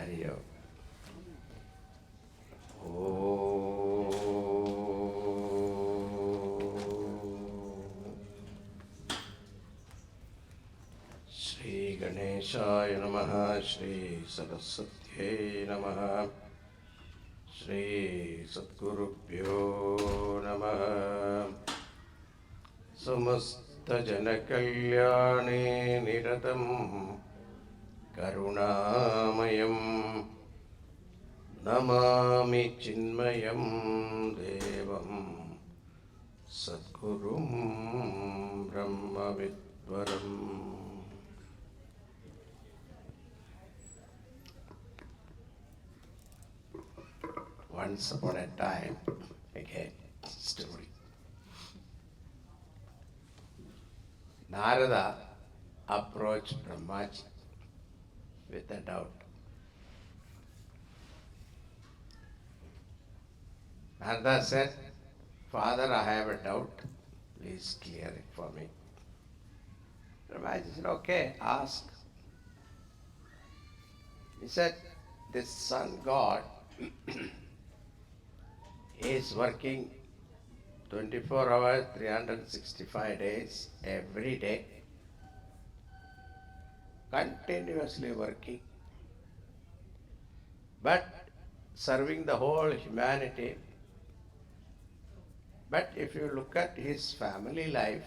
Hari Om. Shri Ganeshaya Namaha, Shri Saraswatyai Namaha, Shri Sadgurubhyo Namaha. Samasta Janakalyane Niratam Karunamayam Namami Chinmayam Devam Sadgurum Brahmavidvaram. Once upon a time, again, story. Narada approached Brahmaji with a doubt. Narada said, Father, I have a doubt. Please clear it for me. Brahmaji said, okay, ask. He said, this sun god is working 24 hours, 365 days, every day, continuously working, but serving the whole humanity. But if you look at his family life,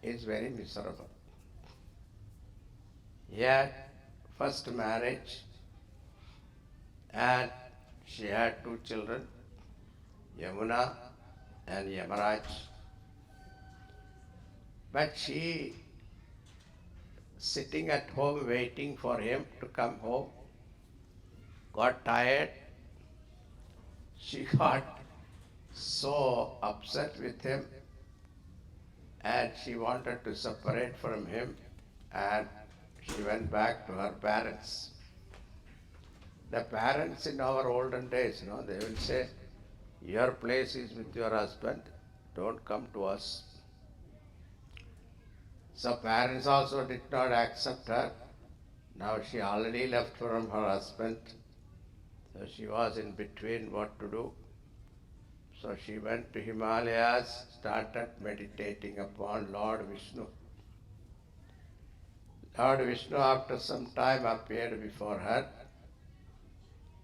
it's very miserable. He had first marriage and she had 2 children, Yamuna and Yamaraj. But she, sitting at home waiting for him to come home, got tired. She got so upset with him and she wanted to separate from him, and she went back to her parents. The parents in our olden days, they will say, your place is with your husband, don't come to us. So parents also did not accept her. Now she already left from her husband, so she was in between what to do. So she went to Himalayas, started meditating upon Lord Vishnu. Lord Vishnu after some time appeared before her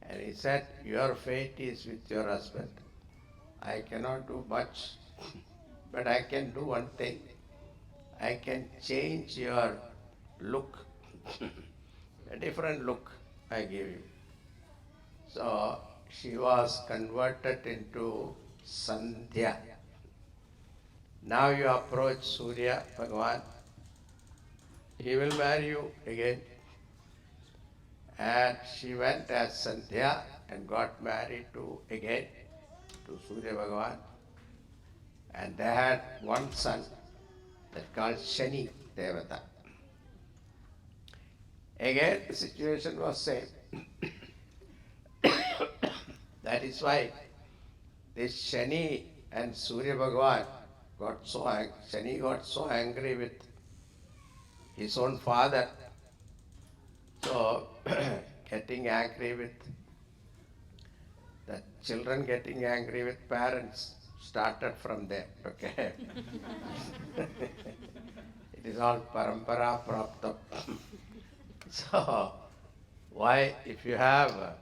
and he said, your fate is with your husband. I cannot do much, but I can do one thing. I can change your look, a different look I give you. So she was converted into Sandhya. Now you approach Surya Bhagavan, he will marry you again. And she went as Sandhya and got married to Surya Bhagavan. And they had one son that called Shani Devata. Again the situation was same. That is why this Shani and Surya Bhagavan Shani got so angry with his own father. So getting angry with the children, getting angry with parents started from there. Okay. It is all parampara prapta. So why, if you have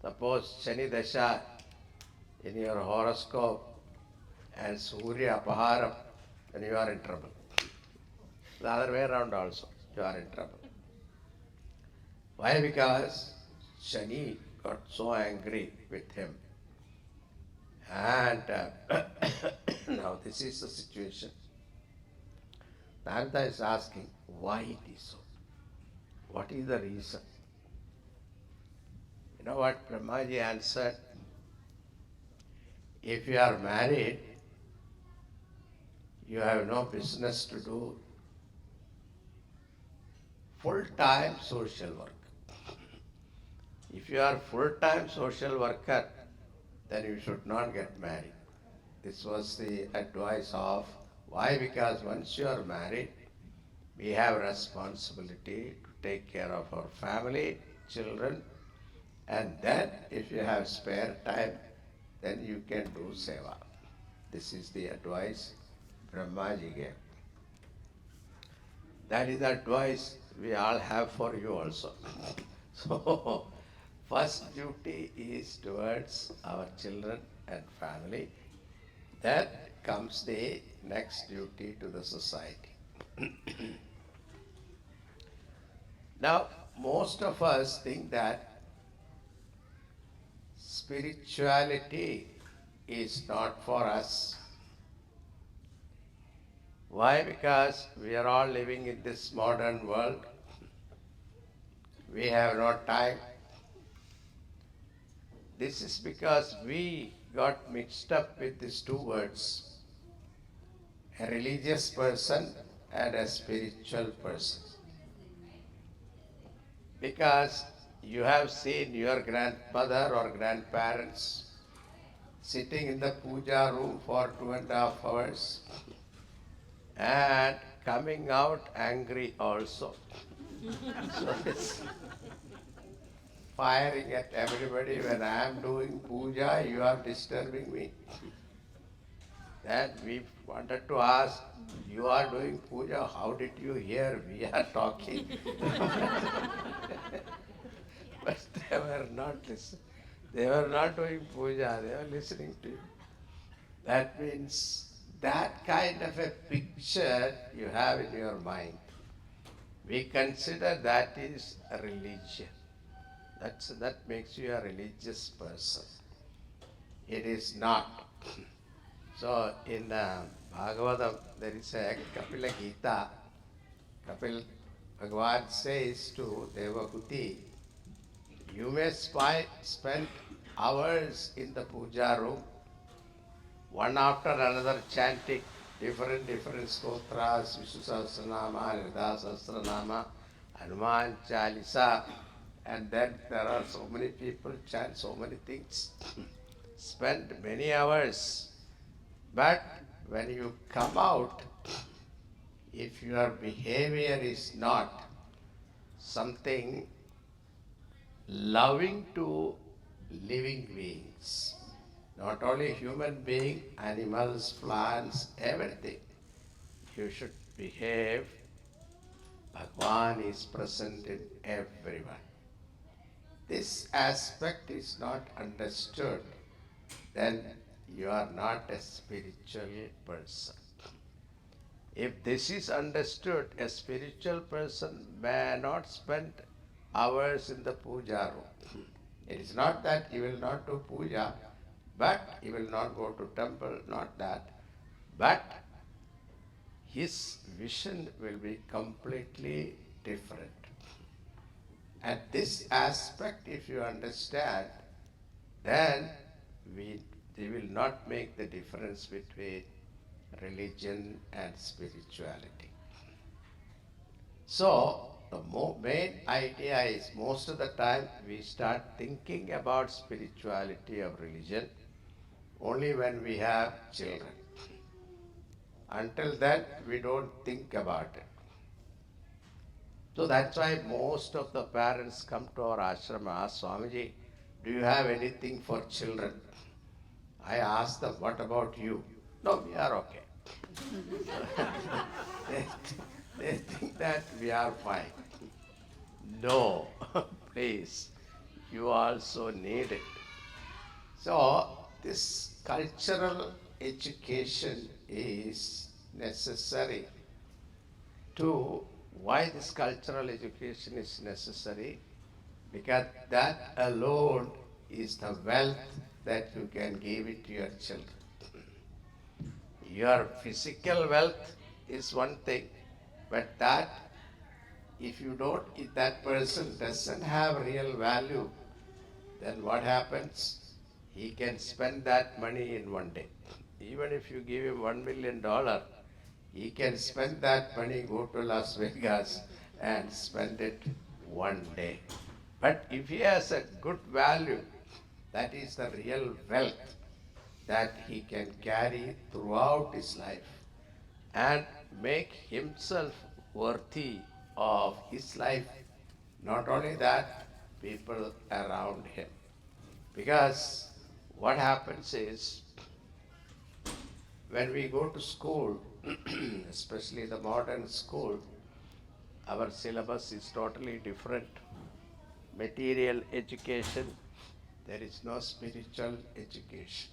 suppose Shani Dasha in your horoscope and Surya Apaharam, then you are in trouble. The other way around also, you are in trouble. Why? Because Shani got so angry with him. And now this is the situation. Narada is asking, why it is so? What is the reason? You know what Brahmaji answered? If you are married, you have no business to do full-time social work. If you are full-time social worker, then you should not get married. This was the advice of, why? Because once you are married, we have responsibility to take care of our family, children, and then if you have spare time, then you can do seva. This is the advice Brahmaji gave. That is the advice we all have for you also. So, first duty is towards our children and family. Then comes the next duty to the society. Now, most of us think that spirituality is not for us. Why? Because we are all living in this modern world. We have no time. This is because we got mixed up with these two words, a religious person and a spiritual person. Because you have seen your grandmother or grandparents sitting in the puja room for 2.5 hours and coming out angry also. So it's firing at everybody. When I am doing puja, you are disturbing me. Then we wanted to ask, you are doing puja, how did you hear we are talking? But they were not listening. They were not doing puja, they were listening to you. That means that kind of a picture you have in your mind. We consider that is a religion. That makes you a religious person. It is not. So in Bhagavatam there is a Kapila Gita. Kapil Bhagavan says to Devahuti, you may spend hours in the puja room, one after another chanting different stotras, Vishnu Sahasranama, Lita Sahasranama, Hanuman Chalisa, and then there are so many people chant so many things. Spend many hours. But when you come out, if your behavior is not something loving to living beings, not only human being, animals, plants, everything, you should behave. Bhagwan is present in everyone. This aspect is not understood, then you are not a spiritual person. If this is understood, a spiritual person may not spend hours in the puja room. It is not that he will not do puja, but he will not go to temple, not that. But his vision will be completely different. And this aspect, if you understand, then they will not make the difference between religion and spirituality. So, the main idea is most of the time we start thinking about spirituality of religion only when we have children. Until then, we don't think about it. So that's why most of the parents come to our ashrama, ask Swamiji, do you have anything for children? I ask them, what about you? No, we are okay. they think that we are fine. No, please, you also need it. So, this cultural education is necessary. Why this cultural education is necessary? Because that alone is the wealth that you can give it to your children. Your physical wealth is one thing, but if that person doesn't have real value, then what happens? He can spend that money in one day. Even if you give him $1 million, he can spend that money, go to Las Vegas and spend it one day. But if he has a good value, that is the real wealth that he can carry throughout his life and make himself worthy of his life. Not only that, people around him. Because what happens is, when we go to school, especially the modern school, our syllabus is totally different. Material education, there is no spiritual education.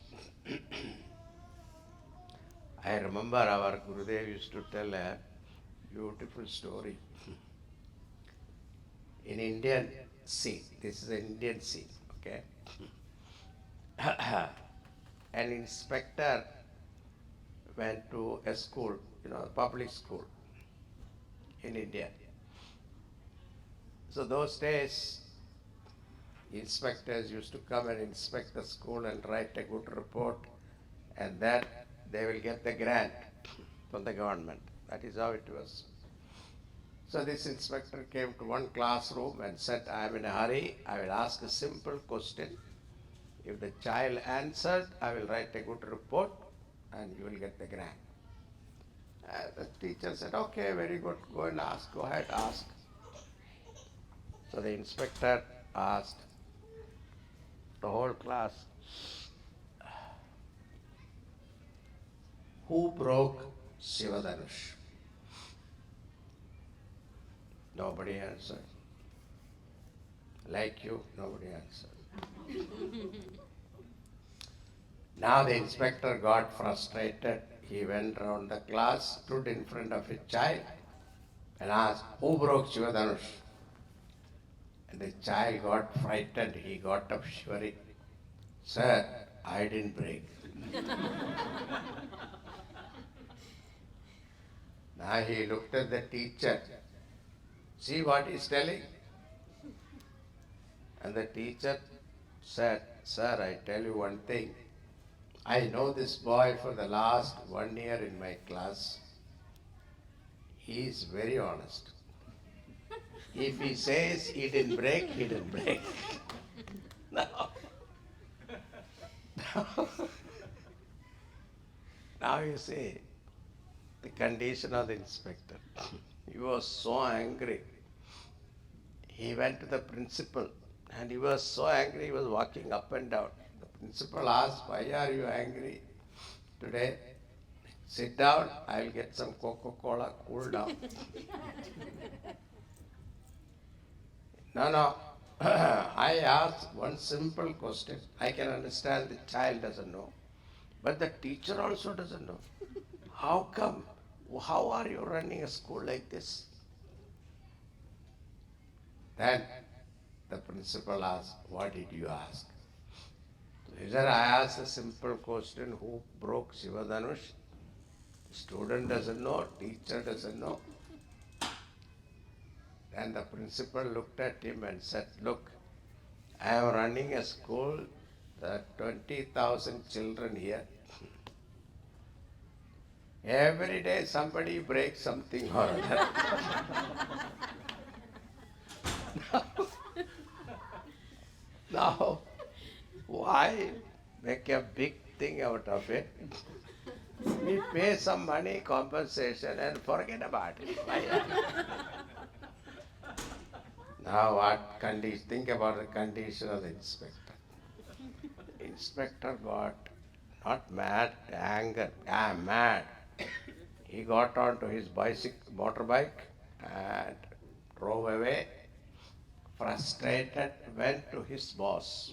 I remember our Gurudev used to tell a beautiful story. In Indian scene, this is an Indian scene, okay? An inspector went to a school, a public school in India. So those days, inspectors used to come and inspect the school and write a good report, and then they will get the grant from the government. That is how it was. So this inspector came to one classroom and said, I am in a hurry, I will ask a simple question. If the child answered, I will write a good report and you will get the grant. The teacher said, okay, very good, go and ask, go ahead, ask. So the inspector asked the whole class, who broke Shivadanush? Nobody answered. Like you, nobody answered. Now the inspector got frustrated. He went around the class, stood in front of a child and asked, who broke Shivadanush? And the child got frightened. He got up shivering. Sir, I didn't break. Now he looked at the teacher. See what he's telling? And the teacher said, sir, I tell you one thing. I know this boy for the last 1 year in my class. He is very honest. If he says he didn't break, he didn't break. Now, now you see the condition of the inspector. He was so angry. He went to the principal and he was so angry he was walking up and down. The principal asked, why are you angry today? Sit down, I will get some Coca-Cola, cool down. No. I asked one simple question. I can understand the child doesn't know. But the teacher also doesn't know. How come? How are you running a school like this? Then the principal asked, what did you ask? He said, I asked a simple question, who broke Shivadanush? Student doesn't know, teacher doesn't know. Then the principal looked at him and said, look, I am running a school, there are 20,000 children here. Every day somebody breaks something or other. Now, why make a big thing out of it? We pay some money, compensation, and forget about it. Now what condition? Think about the condition of the inspector. Inspector got not mad, anger. Mad. He got onto his motorbike and drove away. Frustrated, went to his boss,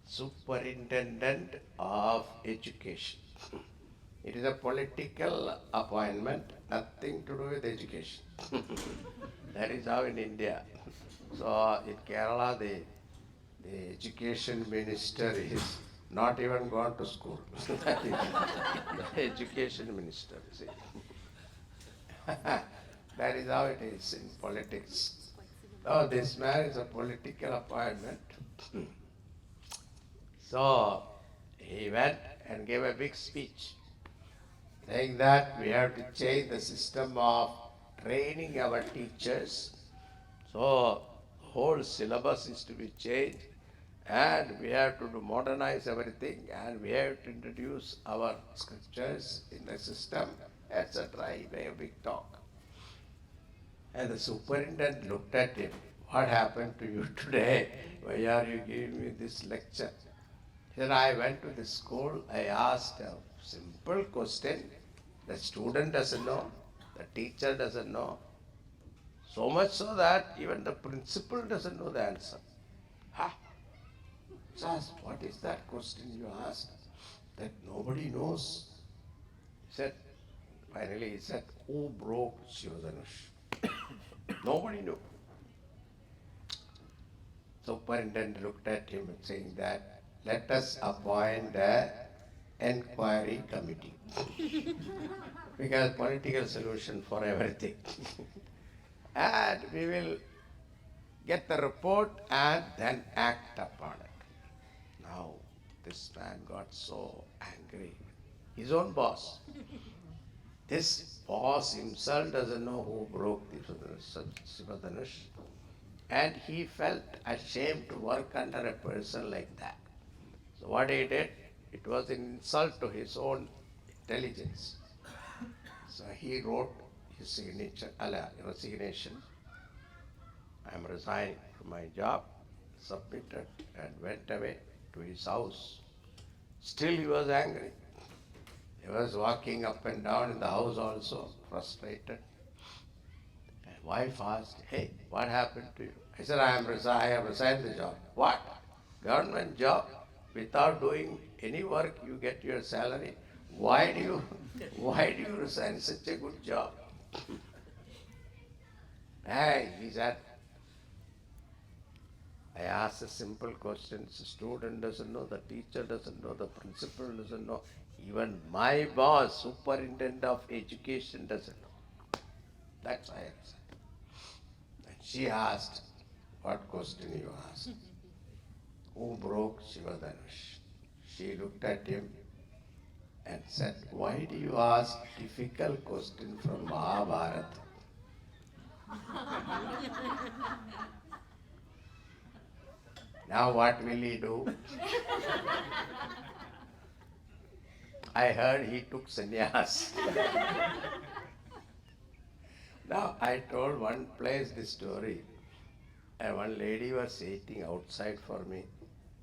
Superintendent of Education. It is a political appointment, nothing to do with education. That is how in India. So in Kerala, the education minister is not even gone to school. That is the education minister. See. That is how it is in politics. Oh, this man is a political appointment. So he went and gave a big speech saying that we have to change the system of training our teachers. So whole syllabus is to be changed and we have to modernize everything and we have to introduce our scriptures in the system, etc. He made a big talk. And the superintendent looked at him. what happened to you today? Why are you giving me this lecture? He said, I went to the school, I asked a simple question. The student doesn't know, the teacher doesn't know. So much so that even the principal doesn't know the answer. Ha! So I asked, what is that question you asked? That nobody knows. He said, finally he said, who broke Shivadanush? Nobody knew. Superintendent looked at him and saying that, let us appoint a enquiry committee. Because political solution for everything. And we will get the report and then act upon it. Now, this man got so angry. His own boss. This boss himself doesn't know who broke the Sivadanush. And he felt ashamed to work under a person like that. So what he did, it was an insult to his own intelligence. So he wrote his signature, resignation. I am resigning from my job, submitted and went away to his house. Still he was angry. He was walking up and down in the house also, frustrated. And wife asked, hey, what happened to you? I said, I have resigned the job. What? Government job? Without doing any work, you get your salary. Why do you resign such a good job? Hey, he said, I asked a simple question. The student doesn't know, the teacher doesn't know, the principal doesn't know. Even my boss, superintendent of education, doesn't know. That's why I said. And she asked, what question you asked? Who broke Shivadanush? She looked at him and said, why do you ask difficult question from Mahabharata? Now what will he do? I heard he took sannyas. Now I told one place this story, and one lady was sitting outside for me.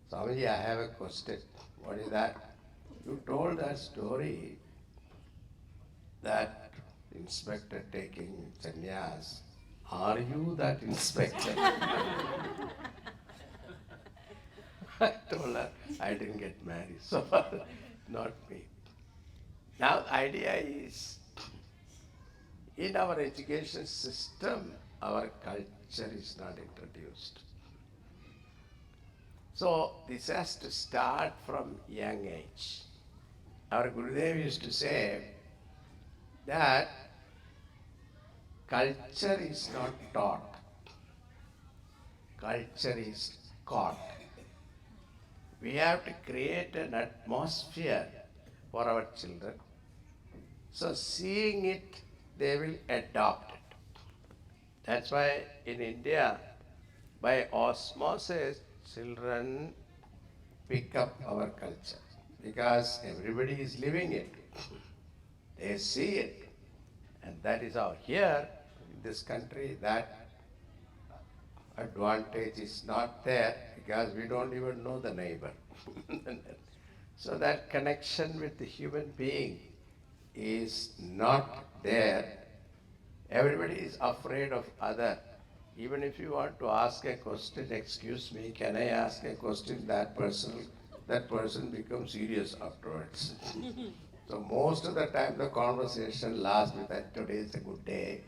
Swamiji, I have a question. What is that? You told that story that inspector taking sannyas. Are you that inspector? I told her I didn't get married, so not me. Now the idea is, in our education system, our culture is not introduced. So this has to start from young age. Our Gurudev used to say that culture is not taught, culture is caught. We have to create an atmosphere for our children. So seeing it, they will adopt it. That's why in India, by osmosis, children pick up our culture because everybody is living it. They see it. And that is how here in this country that advantage is not there because we don't even know the neighbor. So that connection with the human being is not there. Everybody is afraid of other. Even if you want to ask a question, excuse me, can I ask a question? That person becomes serious afterwards. So most of the time the conversation lasts with that today is a good day.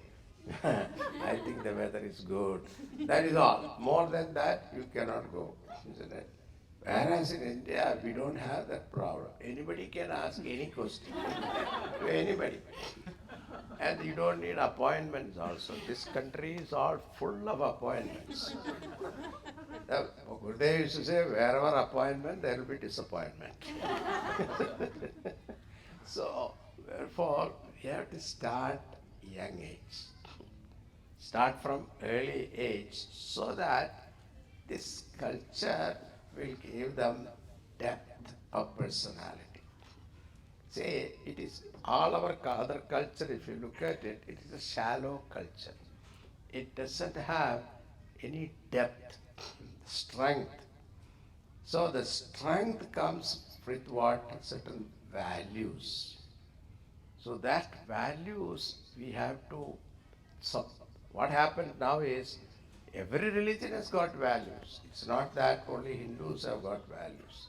I think the weather is good. That is all. More than that, you cannot go, isn't it? Whereas in India, we don't have that problem. Anybody can ask any question to anybody. And you don't need appointments also. This country is all full of appointments. Gurudev used to say, wherever appointment, there will be disappointment. So, therefore, we have to start young age. Start from early age so that this culture will give them depth of personality. See, it is all our other culture, if you look at it, it is a shallow culture. It doesn't have any depth, strength. So the strength comes with what? Certain values. So that values we have to, so what happens now is every religion has got values. It's not that only Hindus have got values.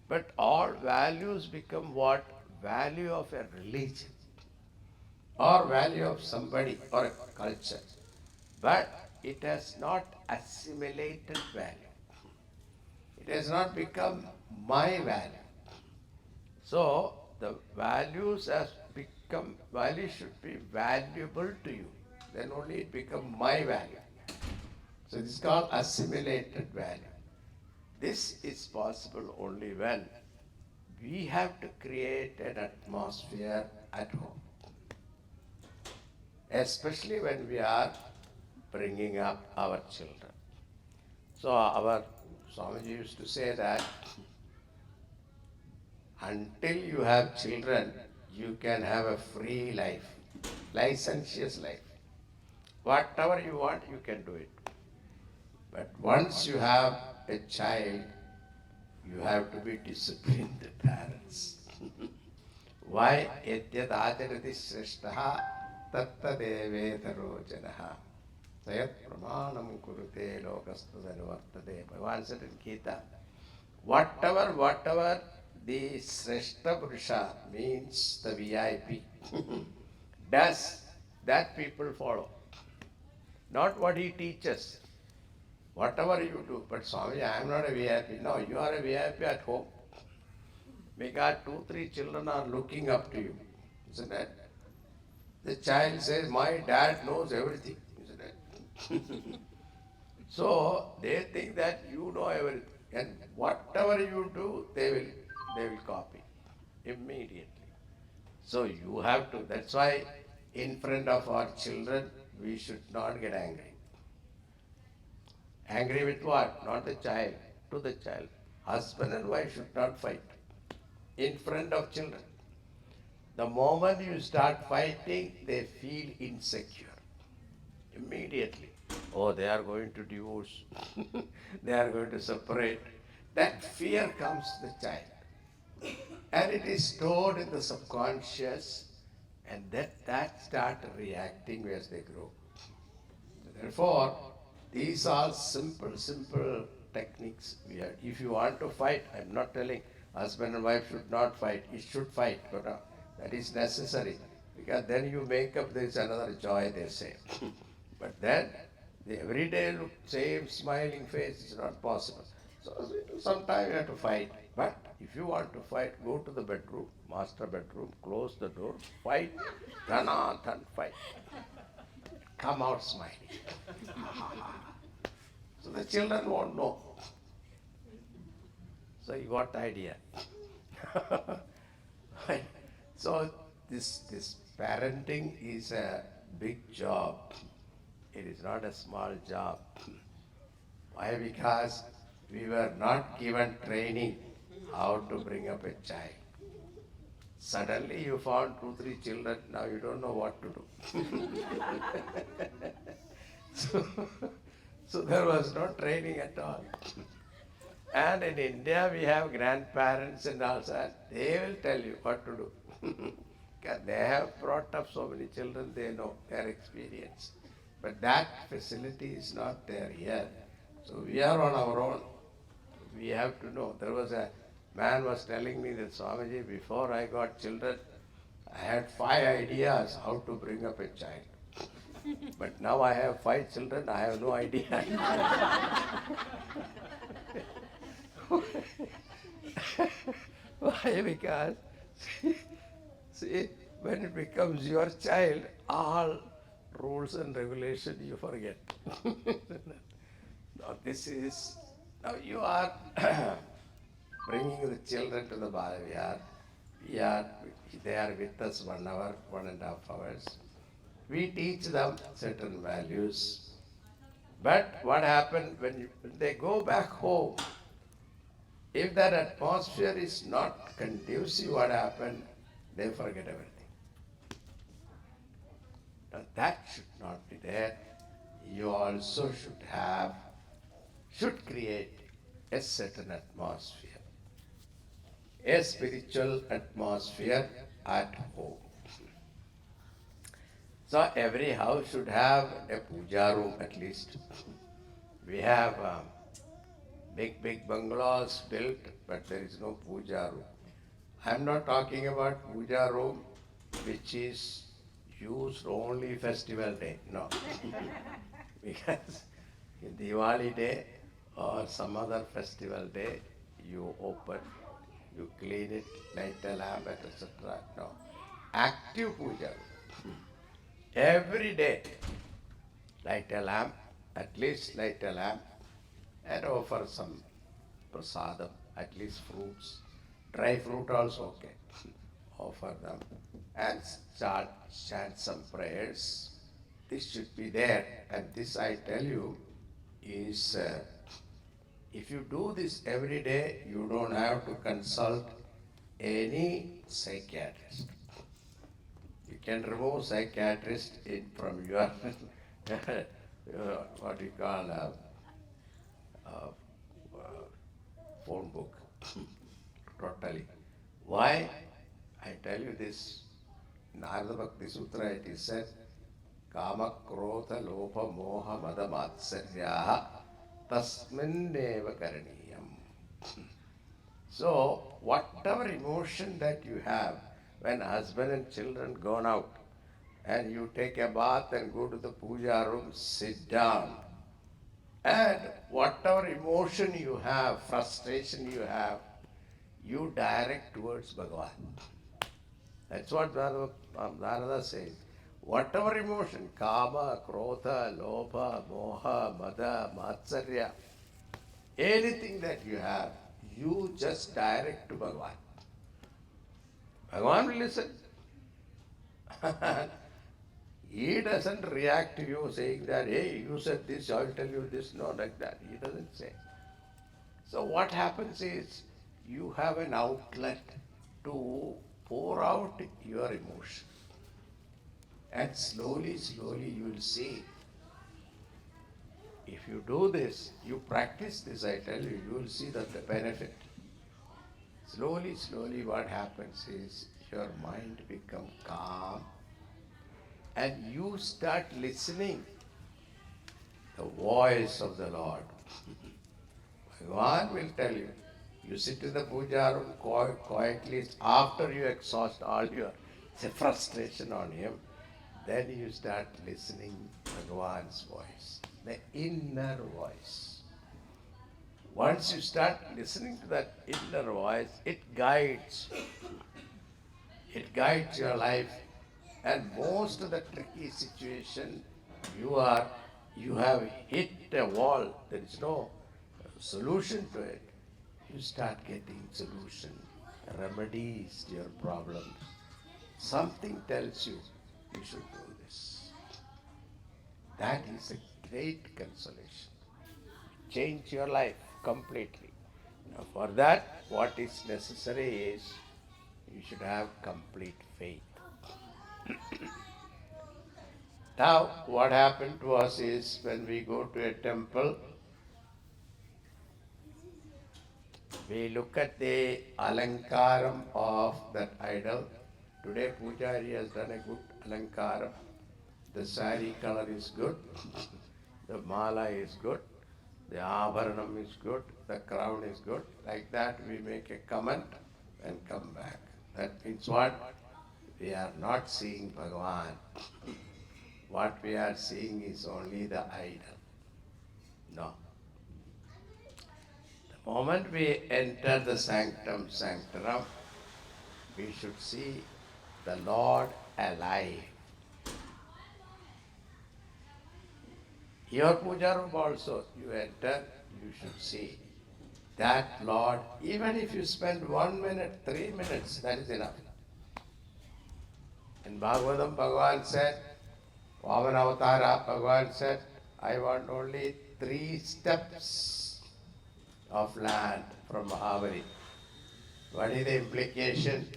But all values become what? Value of a religion or value of somebody or a culture. But it has not assimilated value. It has not become my value. So the values has become, value should be valuable to you. Then only it become my value. So this is called assimilated value. This is possible only when we have to create an atmosphere at home. Especially when we are bringing up our children. So our Swamiji used to say that until you have children, you can have a free life, licentious life. Whatever you want, you can do it. But once you have a child, you have to be disciplined parents. Why? Etyat acharati shreshtaha tattadevetaro janaha. Sayat pramanam kurute lokastu sarvartate. Bhagavan said in Gita, whatever the Shrestha Purusha means the VIP does, that people follow. Not what he teaches. Whatever you do. But Swami, I am not a VIP. No, you are a VIP at home. Because 2, 3 children are looking up to you. Isn't it? The child says, my dad knows everything. Isn't it? So they think that you know everything. And whatever you do, they will copy immediately. So you have to, that's why in front of our children, we should not get angry. Angry with what? Not the child, to the child. Husband and wife should not fight in front of children. The moment you start fighting, they feel insecure. Immediately. Oh, they are going to divorce. They are going to separate. That fear comes to the child. And it is stored in the subconscious, and that start reacting as they grow. Therefore, these are simple techniques. If you want to fight, I'm not telling husband and wife should not fight. You should fight, but that is necessary. Because then you make up this another joy, they say. But then, the everyday look, same smiling face is not possible. So sometimes you have to fight. But if you want to fight, go to the bedroom, master bedroom, close the door, fight, dhanathan, fight. Come out smiling. So the children won't know. So you got the idea. So this parenting is a big job. It is not a small job. Why? Because we were not given training how to bring up a child. Suddenly you found 2, 3 children, now you don't know what to do. So there was no training at all. And in India we have grandparents and also, they will tell you what to do. Because they have brought up so many children, they know their experience. But that facility is not there here. So we are on our own. We have to know. There was a man was telling me that, Swamiji, before I got children, I had 5 ideas how to bring up a child. But now I have 5 children, I have no idea. Why? Because, see, when it becomes your child, all rules and regulations you forget. Now now you are bringing the children to the Bhagavad. They are with us 1 hour, 1.5 hours. We teach them certain values. But what happens when they go back home? If that atmosphere is not conducive, what happens? They forget everything. Now that should not be there. you also should create a certain atmosphere, a spiritual atmosphere at home. So every house should have a puja room at least. We have big bungalows built, but there is no puja room. I'm not talking about puja room which is used only festival day. No. Because in Diwali day or some other festival day, you open, you clean it, light a lamp, etc. No. Active puja. Every day, light a lamp, at least light a lamp, and offer some prasadam, at least fruits. Dry fruit also okay. Offer them and chant some prayers. This should be there. And this, I tell you, is if you do this every day, you don't have to consult any psychiatrist. You can remove psychiatrist from your what you call phone book. Totally. Why? I tell you this. Narada Bhakti Sutra, it is said, Kama Krodha Lobha Moha Mada Matsaryaha Tasminneva Karaniyam. So, whatever emotion that you have, when husband and children gone out, and you take a bath and go to the puja room, sit down, and whatever emotion you have, frustration you have, you direct towards Bhagavan. That's what Narada says. Whatever emotion, kama, krodha, lobha, moha, mada, matsarya, anything that you have, you just direct to Bhagavan. Bhagavan will listen. He doesn't react to you saying that, hey, you said this, I will tell you this, no, like that. He doesn't say. So what happens is, you have an outlet to pour out your emotion. And slowly you will see. If you do this, you practice this, I tell you, you will see that the benefit. Slowly what happens is, your mind becomes calm and you start listening the voice of the Lord. Bhagavan will tell you. You sit in the puja room quietly, after you exhaust all your frustration on him, then you start listening Bhagavan's voice, the inner voice. Once you start listening to that inner voice, it guides your life. And most of the tricky situation, you have hit a wall. There is no solution to it. You start getting solution, remedies to your problems. Something tells you should do this. That is a great consolation. Change your life completely. Now for that, what is necessary is, you should have complete faith. Now, what happened to us is, when we go to a temple, we look at the alankaram of that idol. Today, Pujari has done a good alankaram. The sari color is good, the mala is good, the abharanam is good, the crown is good. Like that, we make a comment and come back. That means what? We are not seeing Bhagavan. What we are seeing is only the idol. No. The moment we enter the sanctum sanctorum, we should see the Lord alive. Your puja room also, you enter, you should see that Lord. Even if you spend 1 minute, 3 minutes, that is enough. In Bhagavatam, Bhagavan said, Vamanavatara, Bhagavan said, I want only 3 steps of land from Mahabali. What is the implication?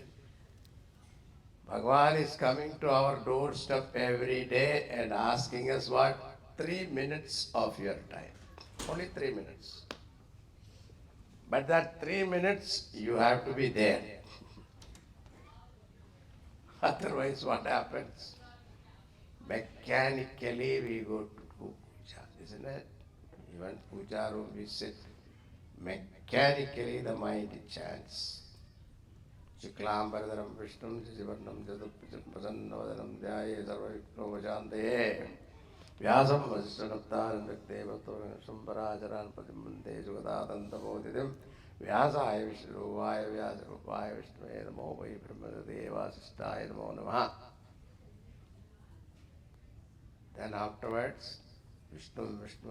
Bhagavan is coming to our doorstep every day and asking us what? 3 minutes of your time. Only 3 minutes. But that 3 minutes, you have to be there. Otherwise, what happens? Mechanically, we go to do puja, isn't it? Even puja room, we sit. Mechanically, the mind chants. Shiklambaradharam Vishnum Jivarnam Jadapajannavadanam Dhyaye Sarvayuknovajandeye Vyasam Vasishanaptaram Vikdevato Sambarajaran Padimande Jugadadandamodidim Vyasaya Vishnuvaya Vyajarupaya Vishnuve Namo Vai Brahmadeva Sistaya Namo Namaha. Then afterwards, Vishnu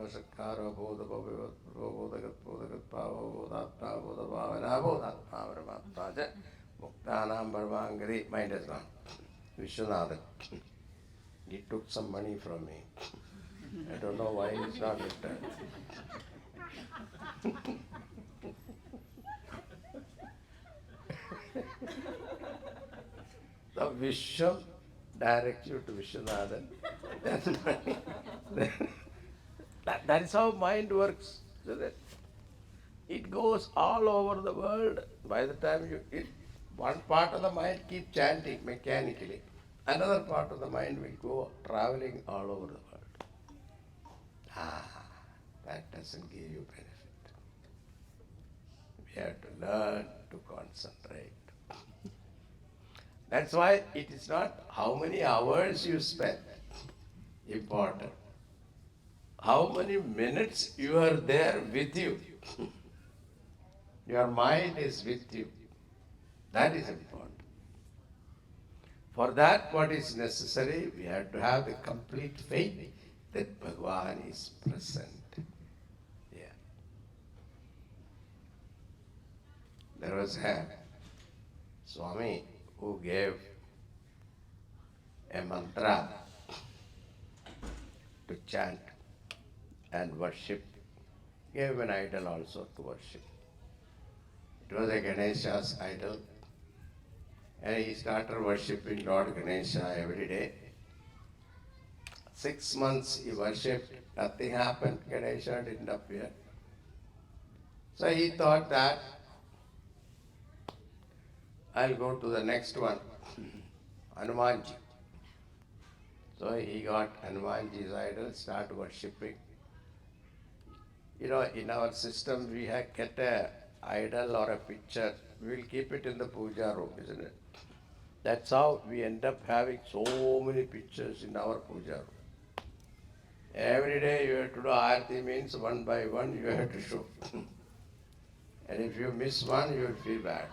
Sakkara Bodha Bodhagat Bodhagat Pava Bodhatma Bodha Bhavana Bodhatma Brahmatma Muktanam Bharvangari. Mind has gone. Vishwanathan. He took some money from me. I don't know why he's not returned. The Vishwam directs you to Vishwanathan. That is how mind works. Isn't it? It goes all over the world. By the time one part of the mind keeps chanting mechanically. Another part of the mind will go traveling all over the world. That doesn't give you benefit. We have to learn to concentrate. That's why it is not how many hours you spend important. How many minutes you are there with you. Your mind is with you. That is important. For that, what is necessary? We have to have the complete faith that Bhagavan is present. Yeah. There was a Swami who gave a mantra to chant and worship. Gave an idol also to worship. It was a Ganesha's idol. And he started worshipping Lord Ganesha every day. 6 months he worshipped, nothing happened, Ganesha didn't appear. So he thought that I'll go to the next one, Hanumanji. So he got Hanumanji's idol, started worshipping. You know, in our system we have get a idol or a picture, we will keep it in the puja room, isn't it? That's how we end up having so many pictures in our puja room. Every day you have to do Aarti, means one by one you have to show. And if you miss one, you will feel bad.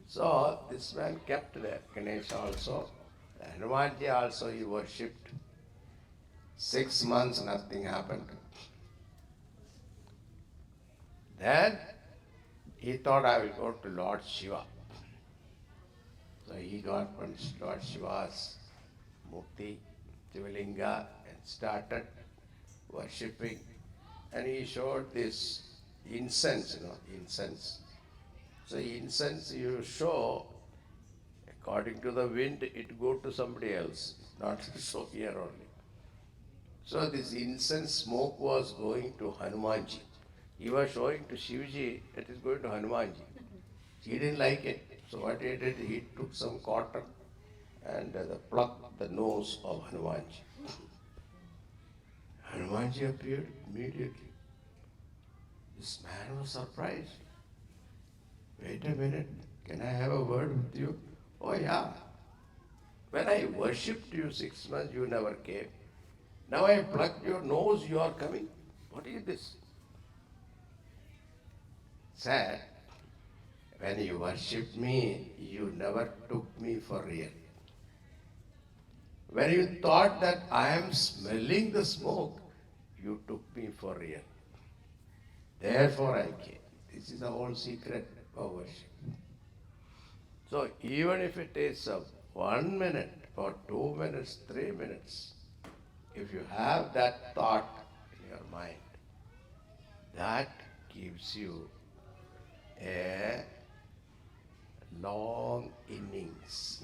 So this man kept the Ganesha also. Hanumanji also he worshipped. 6 months nothing happened. Then he thought I will go to Lord Shiva. So he got one Lord Shiva's murti, Shivalinga, and started worshipping. And he showed this incense, incense. So incense you show, according to the wind, it go to somebody else, not show here only. So this incense smoke was going to Hanumanji. He was showing to Shivji, it is going to Hanumanji. He didn't like it. So what he did, he took some cotton and plucked the nose of Hanumanji. Hanumanji appeared immediately. This man was surprised. Wait a minute, can I have a word with you? Oh yeah. When I worshipped you 6 months, you never came. Now I plucked your nose, you are coming. What is this? Said, when you worshipped me, you never took me for real. When you thought that I am smelling the smoke, you took me for real. Therefore I came. This is the whole secret of worship. So even if it is 1 minute or 2 minutes, 3 minutes, if you have that thought in your mind, that gives you a long innings.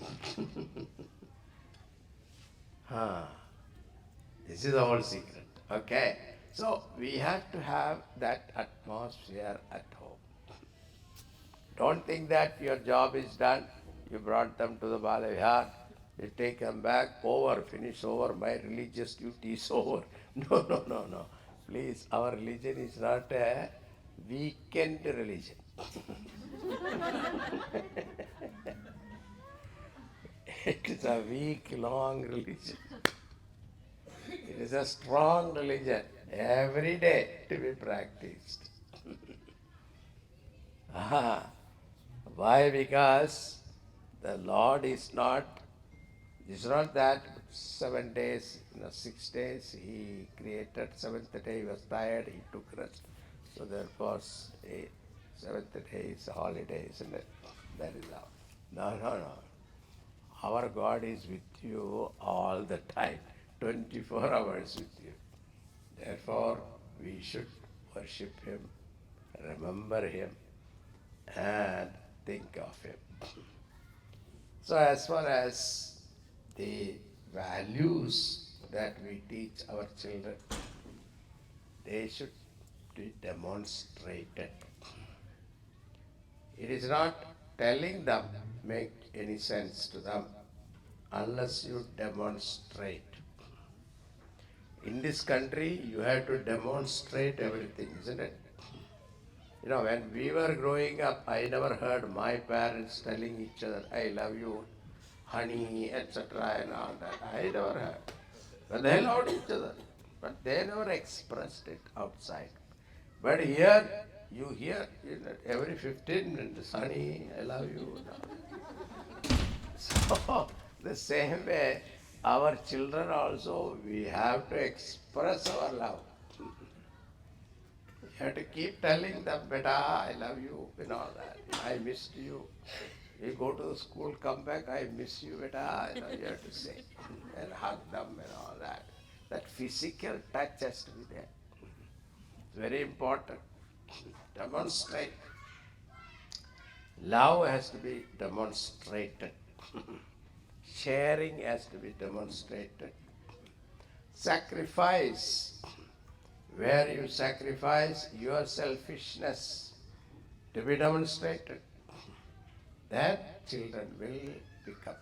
This is the whole secret. Okay? So we have to have that atmosphere at home. Don't think that your job is done. You brought them to the Balavihar. You take them back, over, finish over, my religious duty is over. No, no, no, no. Please, our religion is not a weekend religion. It is a week-long religion. It is a strong religion, every day to be practiced. Ah, why? Because the Lord is not, it's not that 7 days, 6 days, He created, seventh day He was tired, He took rest. So therefore, seventh day is a holiday, isn't it? That is all. No, no, no. Our God is with you all the time, 24 hours with you. Therefore, we should worship Him, remember Him, and think of Him. So, as far as the values that we teach our children, they should be demonstrated. It is not telling them make any sense to them unless you demonstrate. In this country, you have to demonstrate everything, isn't it? When we were growing up, I never heard my parents telling each other, I love you, honey, etc. and all that. I never heard. But they loved each other. But they never expressed it outside. But here, you hear every 15 minutes, honey, I love you. So, the same way, our children also, we have to express our love. You have to keep telling them, beta, I love you, and all that. I missed you. You go to the school, come back, I miss you, beta. You have to say, and hug them and all that. That physical touch has to be there. It's very important. Demonstrate. Love has to be demonstrated. Sharing has to be demonstrated. Sacrifice, where you sacrifice your selfishness to be demonstrated, then children will pick up